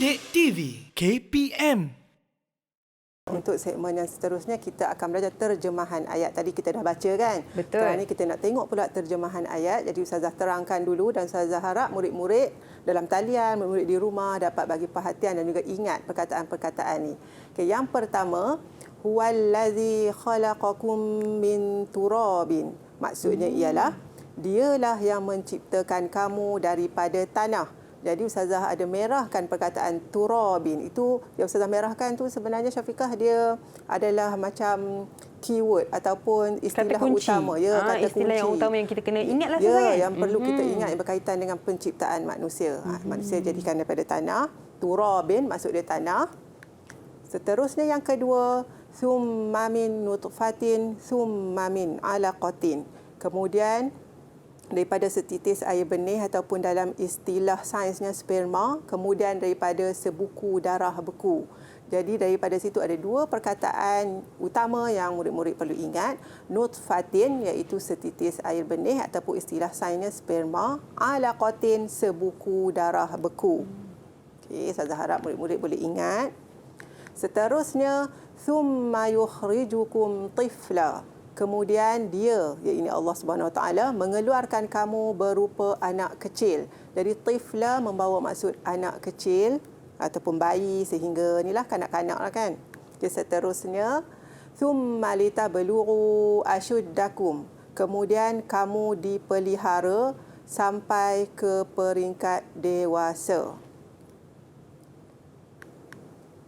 Didik TV KPM. Untuk segmen yang seterusnya, kita akan belajar terjemahan ayat. Tadi kita dah baca kan? Betul. Sekarang ni kita nak tengok pula terjemahan ayat. Jadi Ustazah terangkan dulu dan Ustazah harap murid-murid dalam talian, murid-murid di rumah dapat bagi perhatian dan juga ingat perkataan-perkataan ni. Okay, yang pertama, huwallazi khalaqakum min turabin. Maksudnya ialah dialah yang menciptakan kamu daripada tanah. Jadi Ustazah ada merahkan perkataan turabin. Itu yang Ustazah merahkan tu sebenarnya Syafiqah dia adalah macam keyword ataupun istilah utama. Ya, kata istilah kunci. yang utama yang kita kena ingatlah Ya, kan? yang perlu kita ingat yang berkaitan dengan penciptaan manusia. Manusia jadikan daripada tanah. Turabin maksud dia tanah. Seterusnya yang kedua, summa min nutfatin summa min alaqatin. Kemudian daripada setitis air benih ataupun dalam istilah sainsnya sperma, kemudian daripada sebuku darah beku. Jadi daripada situ ada dua perkataan utama yang murid-murid perlu ingat. Nutfatin iaitu setitis air benih ataupun istilah sainsnya sperma, alaqatin sebuku darah beku. Okey, saya harap murid-murid boleh ingat. Seterusnya, thumma yukhrijukum tifla. Kemudian dia, iaitu Allah Subhanahu Wa Taala, mengeluarkan kamu berupa anak kecil. Jadi tifla membawa maksud anak kecil ataupun bayi sehingga inilah kanak-kanak lah kan. Okay, seterusnya, thumma litablughu ashuddakum. Kemudian kamu dipelihara sampai ke peringkat dewasa.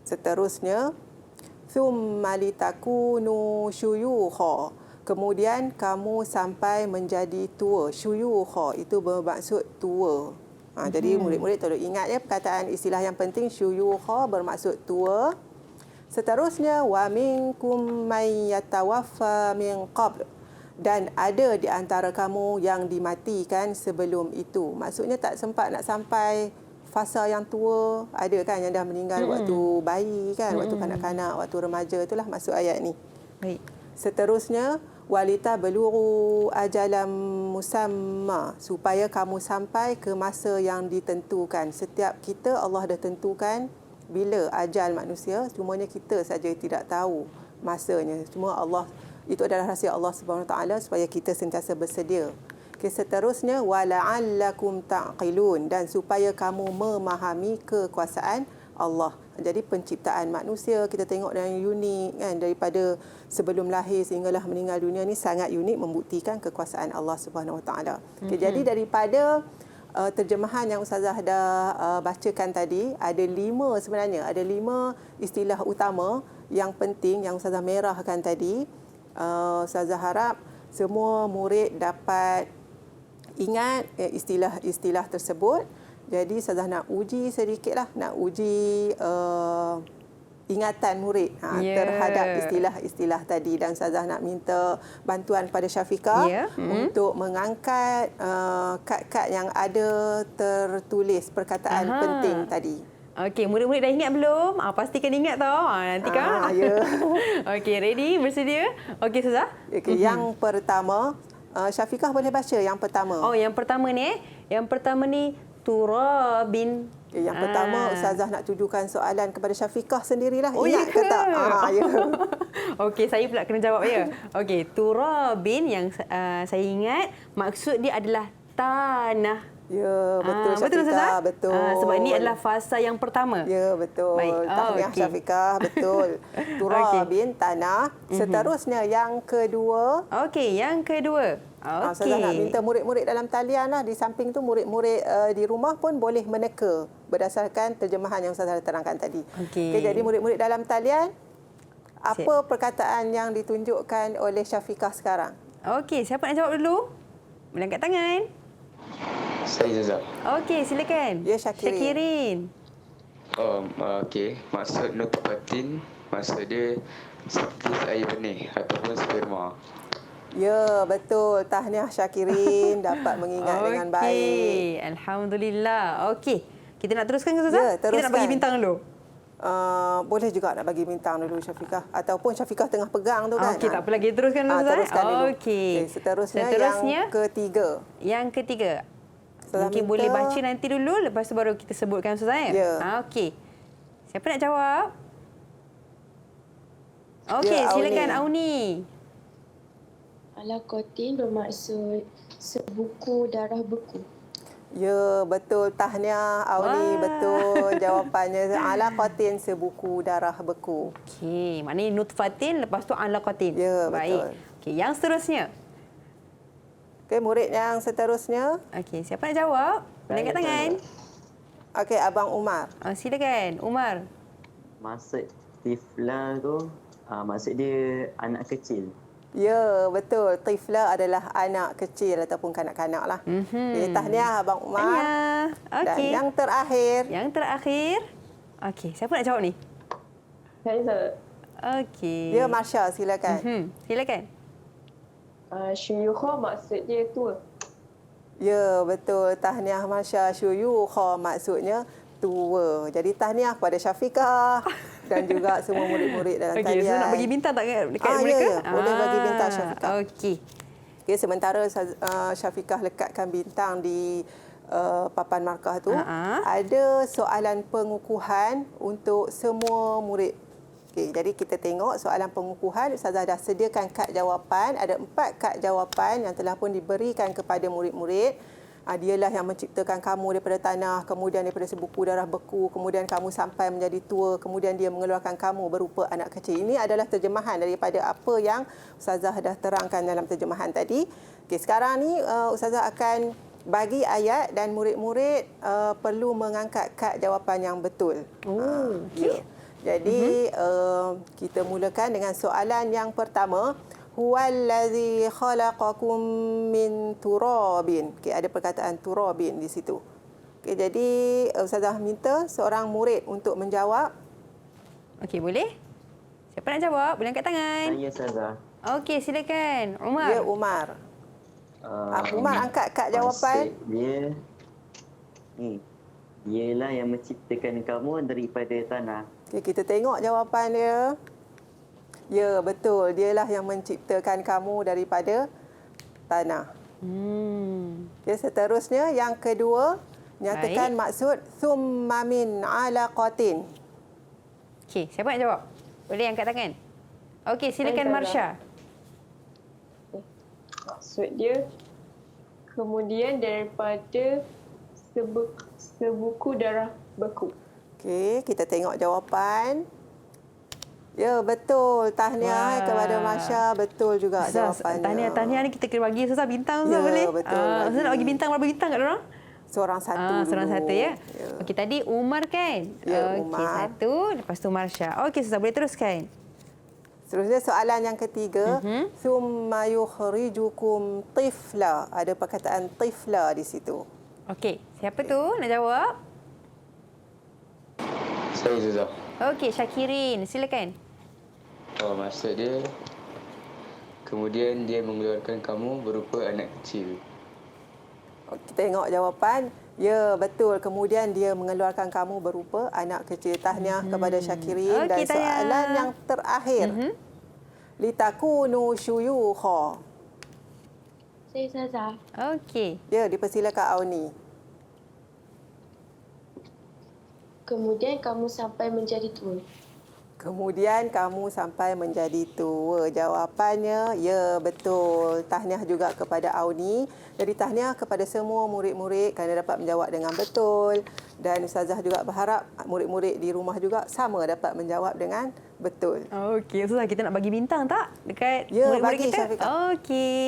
Seterusnya, thumma litakunu syuyukha. Kemudian kamu sampai menjadi tua. Syuyukha itu bermaksud tua. Jadi murid-murid tolong ingat ya perkataan istilah yang penting. Syuyukha bermaksud tua. Seterusnya, wa minkum may yatawaffa min qabl. Dan ada di antara kamu yang dimatikan sebelum itu. Maksudnya tak sempat nak sampai fasa yang tua, ada kan yang dah meninggal waktu bayi kan, waktu kanak-kanak, waktu remaja, itulah maksud ayat ni. Baik. Seterusnya, walita beluru ajalam musamma, supaya kamu sampai ke masa yang ditentukan. Setiap kita Allah dah tentukan bila ajal manusia, cumanya kita saja tidak tahu masanya. Cuma Allah, itu adalah rahsia Allah Subhanahu Wa Taala supaya kita sentiasa bersedia. Seterusnya, wala'allakum ta'qilun, dan supaya kamu memahami kekuasaan Allah. Jadi penciptaan manusia kita tengok yang unik kan, daripada sebelum lahir sehinggalah meninggal dunia ni sangat unik, membuktikan kekuasaan Allah Subhanahu Wa Taala. Jadi daripada terjemahan yang Ustazah dah bacakan tadi, ada 5 sebenarnya, ada 5 istilah utama yang penting yang Ustazah merahkan tadi. Ustazah harap semua murid dapat ingat istilah-istilah tersebut. Jadi Ustazah nak uji sedikitlah, nak uji ingatan murid terhadap istilah-istilah tadi. Dan Ustazah nak minta bantuan pada Syafiqah untuk mengangkat kad-kad yang ada tertulis perkataan penting tadi. Okey, murid-murid dah ingat belum? Pastikan ingat tau. Nanti kan? Ya. Okey, ready? Bersedia? Okey, Ustazah? Okay, yang pertama, Syafiqah boleh baca yang pertama. Oh, yang pertama ni Yang pertama ni turabin. Yang pertama Ustazah nak tujukan soalan kepada Syafiqah sendirilah. Oh, ingat ke tak? Ya. Okey, saya pula kena jawab ya. Okey, turabin yang saya ingat maksud dia adalah tanah. Ya, betul betul Syafiqah, Ustazah? betul. Sebab ini adalah fasa yang pertama. Ya, betul. Baik. Tahniah Okey. Syafiqah, betul. Turabin, tanah. Seterusnya yang kedua. Okey, yang kedua. Ustazah nak minta murid-murid dalam talian lah. Di samping tu murid-murid di rumah pun boleh meneka berdasarkan terjemahan yang Ustazah terangkan tadi. Okey. Jadi murid-murid dalam talian, apa perkataan yang ditunjukkan oleh Syafiqah sekarang? Okey, siapa nak jawab dulu? Boleh angkat tangan. Saya Zazab. Okey, silakan. Ya, Syakirin. Okey. Maksud nutfatin, maksud dia setitis air benih ataupun sperma. Ya, betul. Tahniah Syakirin dapat mengingat dengan baik. Alhamdulillah. Okey. Kita nak teruskan ke Ustazah? Ya, teruskan. Kita nak bagi bintang dulu. Boleh juga nak bagi bintang dulu Syafiqah. Ataupun Syafiqah tengah pegang tu kan. Okey, tak apa lagi. Teruskan dulu Ustazah. Teruskan dulu. Okey. Seterusnya yang ketiga. Yang ketiga. Ustazah Mungkin minta- boleh baca nanti dulu, lepas tu baru kita sebutkan Ustazah ya? Ya. Okey. Siapa nak jawab? Okey, Ya, silakan Auni. Auni. Alakotin bermaksud sebuku darah beku. Ya, betul. Tahniah Auni, Wah. betul jawapannya. Alaqatin, sebuku darah beku. Okey, maknanya nutfatin lepas tu alaqatin. Ya, Baik. betul. Okey, yang seterusnya. Okey, murid yang seterusnya. Okey, siapa nak jawab? Boleh angkat tangan. Okey, Abang Umar. Silakan, Umar. Maksud tifla tu, maksud dia anak kecil. Ya, betul. Tifla adalah anak kecil ataupun kanak-kanak lah. Okey, tahniah Abang Umar. Tahniah. Dan Okey. yang terakhir. Yang terakhir. Okey, siapa nak jawab ni? Saya Okey. Ya, Marsha, silakan. Silakan. Syuyukha maksud dia tua. Ya, betul. Tahniah Marsha. Syuyukha maksudnya tua. Jadi tahniah kepada Syafiqah dan juga semua murid-murid dalam Okey, talian. so nak bagi bintang tak dekat ya, mereka? ya. Boleh bagi bintang Syafiqah. Okey. Okay, sementara Syafiqah lekatkan bintang di papan markah tu, ada soalan pengukuhan untuk semua murid. Okay, jadi kita tengok soalan pengukuhan. Ustazah dah sediakan kad jawapan. Ada 4 kad jawapan yang telah pun diberikan kepada murid-murid. Dialah yang menciptakan kamu daripada tanah, kemudian daripada sebuku darah beku, kemudian kamu sampai menjadi tua, kemudian dia mengeluarkan kamu berupa anak kecil. Ini adalah terjemahan daripada apa yang Ustazah dah terangkan dalam terjemahan tadi. Okey, sekarang ni Ustazah akan bagi ayat dan murid-murid perlu mengangkat kad jawapan yang betul. Okey. Jadi kita mulakan dengan soalan yang pertama. Huwallazi khalaqakum min turabin. Okey, ada perkataan turabin di situ. Okey, jadi Ustazah minta seorang murid untuk menjawab. Okey, boleh? Siapa nak jawab? Boleh angkat tangan. Saya Ustazah. Okey, silakan. Umar. Ya, Umar. Umar angkat kad jawapan. Maksud dia, dialah yang menciptakan kamu daripada tanah. Okey, kita tengok jawapan dia. Ya, betul. Dialah yang menciptakan kamu daripada tanah. Okey, seterusnya yang kedua, nyatakan maksud thumma min alaqatin. Okey, siapa nak jawab? Boleh angkat tangan. Okey, silakan Saya Marsha. Maksud dia kemudian daripada sebuku darah beku. Okey, kita tengok jawapan. Ya, betul. Tahniah Wah. kepada Marsha. Betul juga Ustaz, jawapannya. tahniah ni kita kena bagi Ustaz bintang Ustaz Ya, boleh? betul, Ustaz nak bagi bintang berapa bintang kat orang? Seorang satu dulu. Seorang satu ya. Ya. Okey, tadi Umar kan? Ya, Okey, Umar. 1, lepas tu Marsha. Okey, Ustaz boleh teruskan. Seterusnya soalan yang ketiga. Thumma yukhrijukum tifla. Ada perkataan tifla di situ. Okey, siapa tu nak jawab? Saya Zuzah. Okey, Syakirin, silakan. Maksud dia, kemudian dia mengeluarkan kamu berupa anak kecil. Kita tengok jawapan. Ya, betul. Kemudian dia mengeluarkan kamu berupa anak kecil. Tahniah kepada Syakirin. Dan Okey, tahniah. soalan yang terakhir. Litakunu syuyukha. Saya Zaza. Okey. Ya, dipersilakan Auni. Kemudian kamu sampai menjadi tua. Kemudian kamu sampai menjadi tua. Jawapannya, ya betul. Tahniah juga kepada Auni. Jadi tahniah kepada semua murid-murid kerana dapat menjawab dengan betul. Dan Ustazah juga berharap murid-murid di rumah juga sama dapat menjawab dengan betul. Okey, Ustazah kita nak bagi bintang tak dekat Ya, murid-murid bagi, kita? Syafiqah. Okey.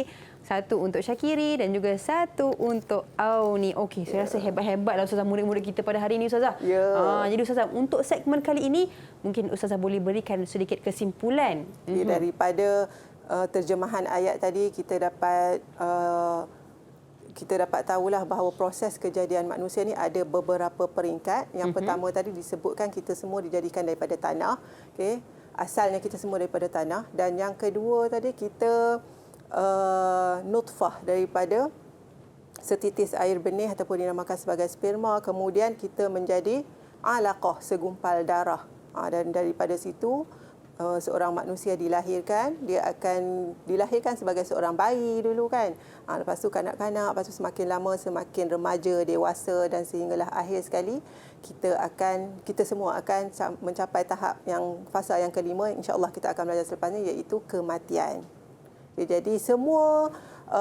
1 untuk Syakiri dan juga 1 untuk Auni. Okey, saya rasa hebat-hebatlah Ustazah murid-murid kita pada hari ini Ustazah. Ya. Jadi Ustazah untuk segmen kali ini mungkin Ustazah boleh berikan sedikit kesimpulan. Okay, daripada terjemahan ayat tadi kita dapat tahulah bahawa proses kejadian manusia ni ada beberapa peringkat. Yang pertama tadi disebutkan kita semua dijadikan daripada tanah. Okey, asalnya kita semua daripada tanah. Dan yang kedua tadi kita nutfah daripada setitis air benih ataupun dinamakan sebagai sperma. Kemudian kita menjadi alaqah, segumpal darah. Dan daripada situ seorang manusia dilahirkan, dia akan dilahirkan sebagai seorang bayi dulu kan. Lepas tu kanak-kanak, lepas tu semakin lama semakin remaja, dewasa dan sehinggalah akhir sekali kita semua akan mencapai tahap yang fasa yang kelima, insya-Allah kita akan belajar selepasnya, iaitu kematian. Jadi semua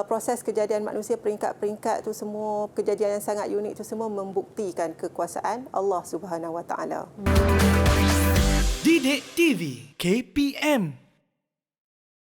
proses kejadian manusia peringkat-peringkat tu semua, kejadian yang sangat unik tu semua membuktikan kekuasaan Allah Subhanahu Wa Taala. Didik TV KPM